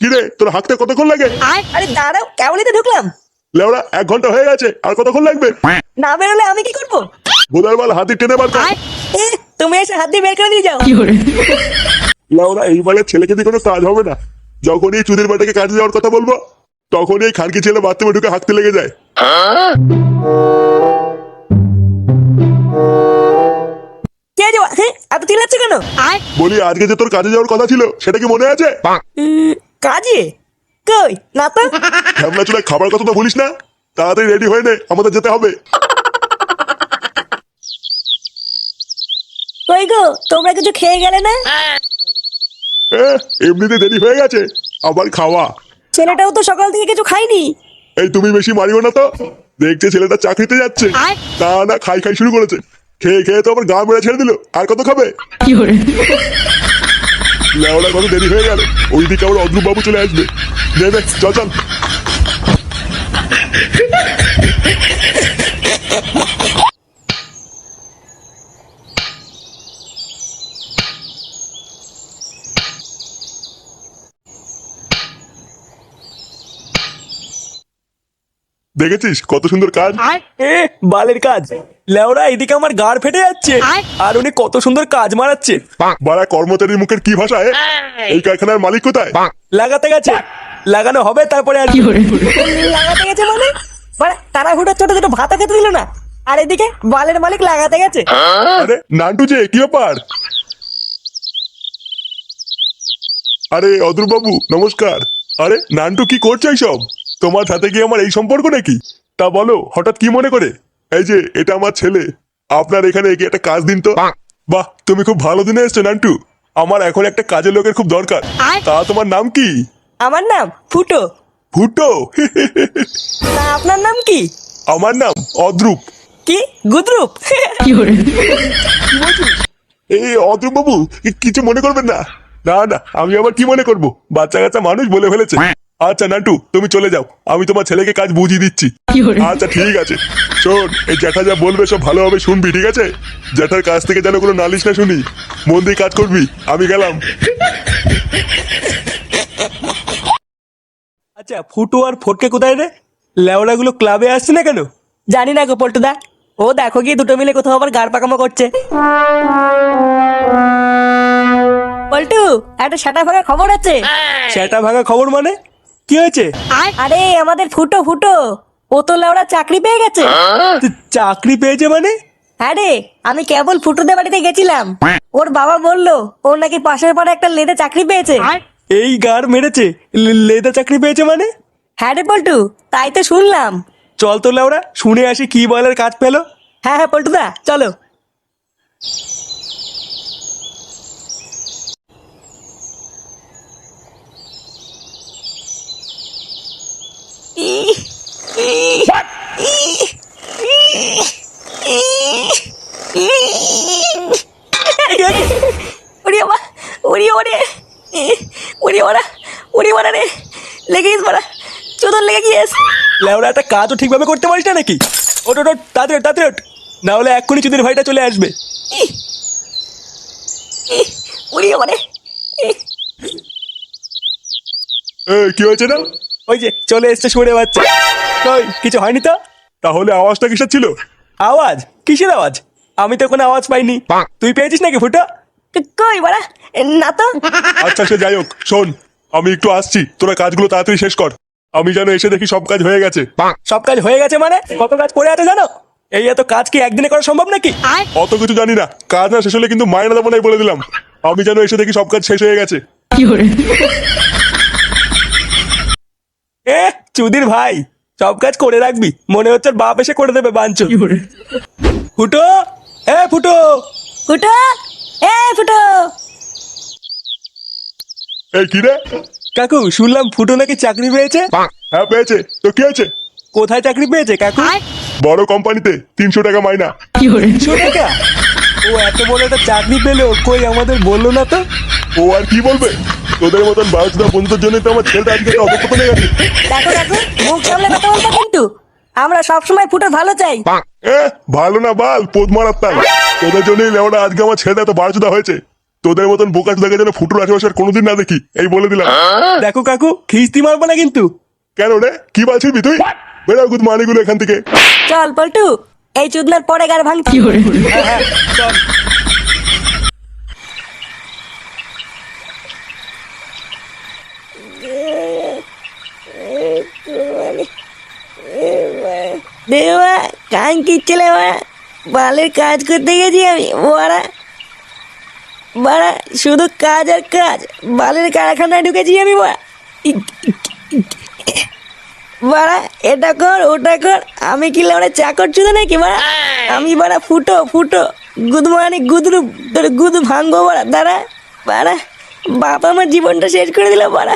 কিরে তোর হাঁকতে কতক্ষণ লাগে? আরে দাঁড়াও, কেবলই তো ঢুকলাম। লেওড়া 1 ঘন্টা হয়ে গেছে, আর কতক্ষণ লাগবে? না বেরোলে আমি কি করবো? বোধার বাল হাতি টেনে বার কর। এ, তুমি এসে হাত দিয়ে বের করে দিয়ে যাও। লেওড়া এইবারে ছেলেকে দিয়ে কোনো কাজ হবে না। যখনই এই চুদির বাটাকে কাজে যাওয়ার কথা বলবো তখনই এই খানকি ছেলে বাথরুমে ঢুকে হাঁকতে লেগে যায়। কে আছে? হ্যাঁ, এত চিল্লাচ্ছ কেন? বলি আজকে যে তোর কাজে যাওয়ার কথা ছিল সেটা কি মনে আছে? কাজে? কই না তো। ঝামলা চুলায় খাবার কথা তো বলিস না। তাড়াতাড়ি রেডি হয়ে নে, আমাদের যেতে হবে। কই গো, তোমরা কিছু খেয়ে গেলে না? এমনিতে দেরি হয়ে গেছে, আবার খাওয়া। ছেলেটাও তো সকাল থেকে কিছু খায়নি। এই তুমি বেশি মারিও না তো। দেখছে ছেলেটা চাকরিতে যাচ্ছে, তা না খাই খাই শুরু করেছে। খেয়ে খেয়ে তো আবার গা মেরে ছেড়ে দিল, আর কত খাবে? লেওড়া কত দেরি হয়ে গেল, ওইদিকে আবার অদ্রুপ বাবু চলে আসবে। নে নে চল চল। দেখেছিস কত সুন্দর কাজ? বালের কাজ। লেওরা এদিকে আমার গাড় ফেটে যাচ্ছে, আর উনি কত সুন্দর কাজ মারাচ্ছে। বাড়া কর্মচারীর মুখের কি ভাষা? এই কারখানার মালিক কোথায়? লাগাতে গেছে, লাগানো হবে তারপরে আর কি। লাগাতে গেছে মানে? তাড়াহুড়ো ছোট ছোট ভাতা খেতে দিল না, আর এদিকে বালের মালিক লাগাতে গেছে। আরে নান্টু যে কি ব্যাপার? আরে অদ্রুপ বাবু নমস্কার। আরে নান্টু কি করছো এইসব? তোমার সাথে কি আমার এই সম্পর্ক নাকি? তা বলো হঠাৎ কি মনে করে? এই যে এটা আমার ছেলে, আপনার এখানে একে একটা কাজ দিন তো। বাহ, তুমি খুব ভালো দিনে এসছো নান্টু। আমার এখন একটা কাজের লোকের খুব দরকার। তা তোমার নাম কি? আমার নাম ফুটো। ফুটো? তা আপনার নাম কি? আমার নাম অদ্রুপ। কি গুদরুপ? এই অদ্রুপ বাবু কিছু মনে করবেন না। না না, আমি আবার কি মনে করব, বাচ্চা কাচ্চা মানুষ বলে ফেলেছে। আচ্ছা নান্টু তুমি চলে যাও, আমি তোমার ছেলেকে কাজ বুঝিয়ে দিচ্ছি। আচ্ছা ঠিক আছে। শোন, এই জ্যাঠা যা বলবে সব ভালোভাবে শুনবি, ঠিক আছে? জ্যাঠার কাছ থেকে যেন কোনো নালিশ না শুনি। মন দিয়ে কাজ করবি, আমি গেলাম। আচ্ছা ফুটো আর ফটকে কোথায় রে? লেওড়া গুলো ক্লাবে আসছে না কেন? জানি না গো পল্টুদা, ও দেখো কি দুটো মিলে কোথাও আবার গাড় পাকামো করছে। পল্টু, একটা সেটা ভাঙা খবর আছে। সেটা ভাঙা খবর মানে? কি হয়েছে? আরে আমাদের ফুটো ফুটো, ও তো লেওড়া চাকরি পেয়ে গেছে। চাকরি পেয়েছে মানে? হ্যাঁ রে, আমি কেবল ফুটুদের বাড়িতে গেছিলাম। ওর বাবা বললো ওর নাকি পাশের পাড়ে একটা লেদে চাকরি পেয়েছে। এই গাড় মেরেছে? লেদা চাকরি পেয়েছে মানে? হ্যাঁ রে পল্টু, তাই তো শুনলাম। চল তো লেওড়া শুনে আসি কি বলার কাজ পেলো। হ্যাঁ হ্যাঁ পল্টুদা চলো। ওরে বাবা, ওরে ওরে ওরে ওরা, ওরে ওরা রে, লেগে গেছে মারা, চোদন লেগে গিয়েছে। লেওড়া একটা কাজও ঠিকভাবে করতে পারিস না নাকি? ওট ওট ওট, তাড়াতাড়ি ওঠ, তাড়াতাড়ি ওঠ। না হলে এক্ষুনি চুদির ভাইটা চলে আসবে। ওরে বাবা রে। কি হয়েছে না? ওই যে চলে এসছে শুনে বাচ্চা। কই কিছু হয়নি তো? তাহলে আওয়াজটা কিসের ছিল? আওয়াজ? কিসের আওয়াজ? আমি তো কোনো আওয়াজ পাইনি। তুই পেয়েছিস নাকি ফুটো? কই বাড়া, না তো। আচ্ছা সে যাই হোক, শোন আমি একটু আসছি, তোরা কাজগুলো তাড়াতাড়ি শেষ কর। আমি যেন এসে দেখি সব কাজ হয়ে গেছে। সব কাজ হয়ে গেছে মানে? কত কাজ পড়ে আছে জানো? এই এত কাজ কি একদিনে করা সম্ভব নাকি? অত কিছু জানি না, কাজ না শেষ হলে কিন্তু মায়ের দেবো নাই বলে দিলাম। আমি যেন এসে দেখি সব কাজ শেষ হয়ে গেছে। এ চুদির ভাই, সব কাজ করে রাখবি, মনে হচ্ছে ওর বাপ এসে করে দেবে বাঞ্চ। ফুটো, এ ফুটো। ফুটো, এ ফুটো। এই কি রে? কাকু শুনলাম ফুটো নাকি চাকরি পেয়েছে। হ্যাঁ পেয়েছে, তো কি হয়েছে? কোথায় চাকরি পেয়েছে কাকু? বড় কোম্পানিতে, 300 টাকা মাইনা। 300 টাকা? ও এত বড় একটা চাকরি পেলো, কই আমাদের বললো না তো? ও আর কি বলবে, তোদের মতন বারোটা বন্ধুদের জন্য তো আমার ছেলেটা আজকে একটা অধঃপতনে গেছে। দেখো দেখো, মুখ সামলে কথা বলবো কিন্তু, আমরা সবসময় ফুটোর ভালো চাই। ভালো না বাল পোদ মারার তাল, তোদের জন্যই লেওটা আজকে আমার ছেলেটা এত বারোচুদা হয়েছে। তোদের মতন বোকা চোদাকে যেন ফুটোর আশেপাশে আর কোনোদিন না দেখি, এই বলে দিলাম। দেখো কাকু, খিস্তি মারবো না কিন্তু। কেন রে, কি বলছিস তুই? বেরাও গুদ মানিগুলো এখান থেকে। চল পল্টু, এই চুদনার পরে গার ভাঙছি। হ্যাঁ, চল। দেওয়া কান কিচ্ছেলে বালের কাজ করতে গেছি আমি। বাড়া শুধু কাজ আর কাজ, বালের কারখানায় ঢুকেছি আমি। বাড়া এটা কর ওটা কর, আমি কি ওরা চাকর চুদা নাকি বাড়া? আমি বাড়া ফুটো ফুটো গুদ মানে গুদরু তোর গুদ ভাঙ্গো বাড়া। দাঁড়া বাড়া, বাবা আমার জীবনটা শেষ করে দিল বাড়া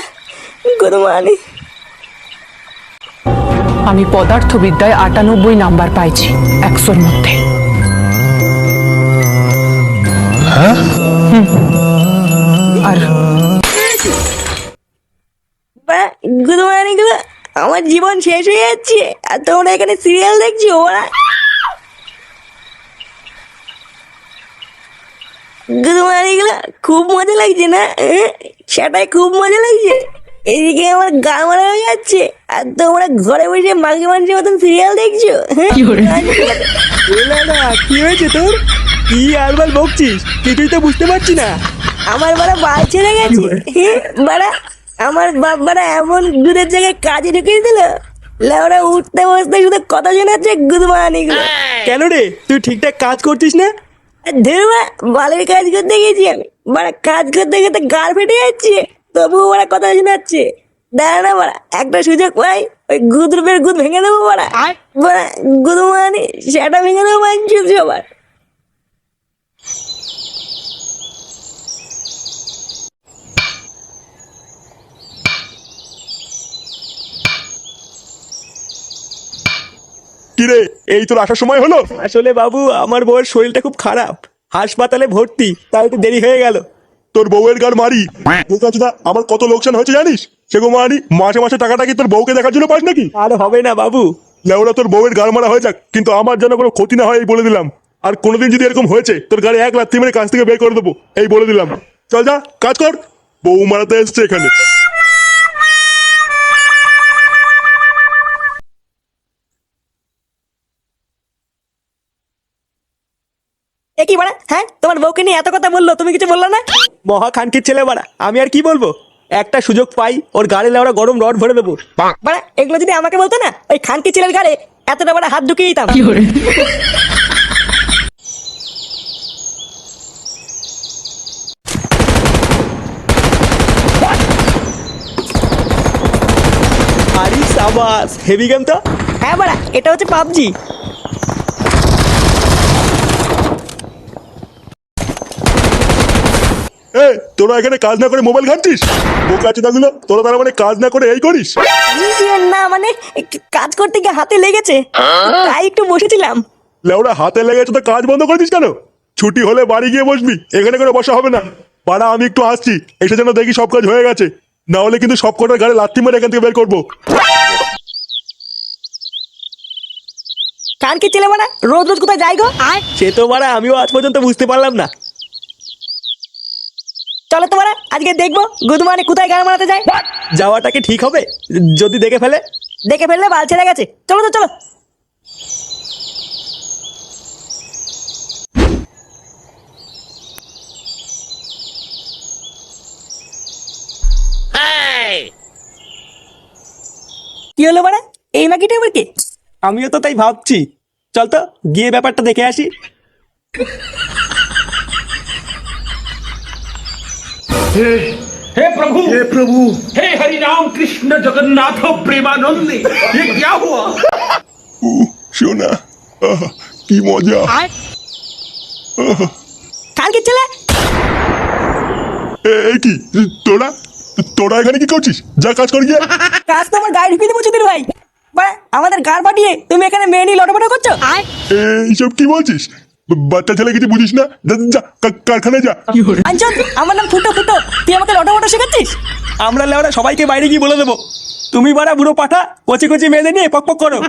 গুদ মানে। আমি পদার্থবিদ্যায় 98 নাম্বার পাইছি 100-র মধ্যে। আর গুড মর্নিং, আমার জীবন শেষ হয়ে যাচ্ছে আর তোমরা এখানে সিরিয়াল দেখছো ওরা। গুড মর্নিং, খুব মজা লাগছে না? সেটাই খুব মজা লাগছে। এদিকে আমার গা মারা হয়ে যাচ্ছে আর তোমরা ঘরে বসে মাঝে মাঝে মতন সিরিয়াল দেখছো। কি হয়েছে তোর? কি আলবাল বকছিস? কিছুই তো বুঝতে পারছি না। আমার বাড়া বাল ছেড়ে গেছে বাড়া। আমার বাপ বাড়া এমন দুধের জায়গায় কাজে ঢুকিয়ে দিল, লেওরা উঠতে বসতে শুধু কথা শোনাচ্ছে গুদ মর্নিং। কেন রে, তুই ঠিকঠাক কাজ করছিস না? ধরবা বালের কাজ করতে গেছি আমি বাড়া, কাজ করতে করতে গাল ফেটে যাচ্ছে, তবুও ওরা কথা শোনাচ্ছে। দাঁড়া না বাড়া, একটা সুযোগ পাই ওই গুদ রূপের গুদ ভেঙে দেবো বাড়া। বাড়া গুদ মানে সেটা ভেঙে দেবো মানছি সবার। কিরে, এই তোর আসার সময় হলো? আসলে বাবু, আমার বউয়ের শরীরটা খুব খারাপ, হাসপাতালে ভর্তি, তাই একটু দেরি হয়ে গেল। তোর বউয়ের গার মারি বোকা চোদা, আমার কত লোকসান হয়েছে জানিস? সেগো মারি, মাসে মাসে টাকাটা কি তোর বউকে দেখার জন্য পাস নাকি? আর হবে না বাবু। লেওরা তোর বউয়ের গার মারা হয়ে যাক, কিন্তু আমার যেন কোনো ক্ষতি না হয় এই বলে দিলাম। আর কোনোদিন যদি এরকম হয়েছে তোর গাড়ি 1 লাথি মেরে কাছ থেকে বের করে দেবো, এই বলে দিলাম। চল যা কাজ কর, বউ মারাতে এসছে এখানে। এ কি বাড়া, হ্যাঁ তোমার বউকে নিয়ে এত কথা বললো, তুমি কিছু বললো না? মহা খানকির ছেলে বাড়া, আমি আর কি বলবো? একটা সুযোগ পাই ওর গাড়ি লেওরা গরম রড ভরে দেবো। বাড়া এগুলো যদি আমাকে বলতো না, ওই খানকি ছেলের গাড়ে এতটা বড় হাত ঢুকিয়ে দিতাম। আরে সাবাস, হেভি গেম তো। হ্যাঁ বাড়া, এটা হচ্ছে পাবজি। এ তোরা এখানে কাজ না করে মোবাইল ঘাঁটছিস? বোকা চোদাগুলো, তোরা তার মানে কাজ না করে এই করিস? না মানে কাজ করতে গিয়ে হাতে লেগেছে, তাই একটু বসেছিলাম। লেওরা হাতে লেগেছে তো কাজ বন্ধ করে দিস কেন? ছুটি হলে বাড়ি গিয়ে বসবি, এখানে করে বসা হবে না। বাড়া আমি একটু আসছি, এসে যেন দেখি সব কাজ হয়ে গেছে, না হলে কিন্তু সব কটার গাড়ি লাথি মেরে এখান থেকে বের করবো। খানকি ছেলে বাড়া রোজ রোজ কোথায় যাই গো? সে তো বাড়া আমিও আজ পর্যন্ত বুঝতে পারলাম না। চলো তো বাড়া, আজকে দেখবো গুদমানি কোথায় গান মারাতে যায়। যাওয়াটা কি ঠিক হবে যদি দেখে ফেলে? দেখে ফেললে বাল ছেড়ে গেছে। চলো তো চলো। কি হলো বাড়া, এই মাকিটা আবার কি? আমিও তো তাই ভাবছি। চল তো গিয়ে ব্যাপারটা দেখে আসি। हे प्रभु हे हरि राम कृष्ण जगन्नाथ प्रेमानंद, ये क्या हुआ? শোনা, কি মজা। খানকি ছেলে, এই কি তোরা তোরা এখানে কি করছিস? যা কাজ কর গিয়ে। কাজ তো আমার গায়ে ঢুকিয়ে দেবো চুদির ভাই। বাড়া আমাদের গাড় পাঠিয়ে তুমি এখানে মেয়ে নিয়ে লটপটো করছো। এইসব কি বলছিস? বাচ্চা ছেলে কিছু বুঝিস না? যা যা, কারখানায় যা। আঞ্চল, আমার নাম ফুটো ফুটো, তুই আমাকে লটপটো শেখাচ্ছিস? আমরা লেওরা সবাইকে বাইরে গিয়ে বলে দেবো তুমি বাড়া বুড়ো পাঠা কচি কচি মেয়েদের নিয়ে পক পক করো।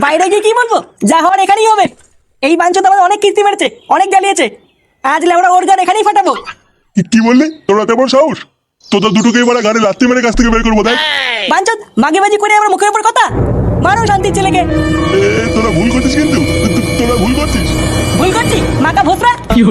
বাইরে গিয়ে কি বলবো? যা হওয়ার এখানেই হবে। এই বাঞ্চত আমাদের অনেক কিস্তি মেরেছে, অনেক জ্বালিয়েছে। আজ লেওরা ওর গান এখানেই ফাটাবো। কি বললি? তোরা তেমন সাহস? তোদের দুটোকে এবার গানে লাত্তি মেরে কাছ থেকে বের করবো, দেখ। বাঞ্চদ মাগিবাজি করে আমার মুখের উপর কথা মারো শান্তির ছেলেকে। তোরা ভুল করছিস, কিন্তু তোরা ভুল করছিস। ভুল করছি মাকা ভোসরা। কি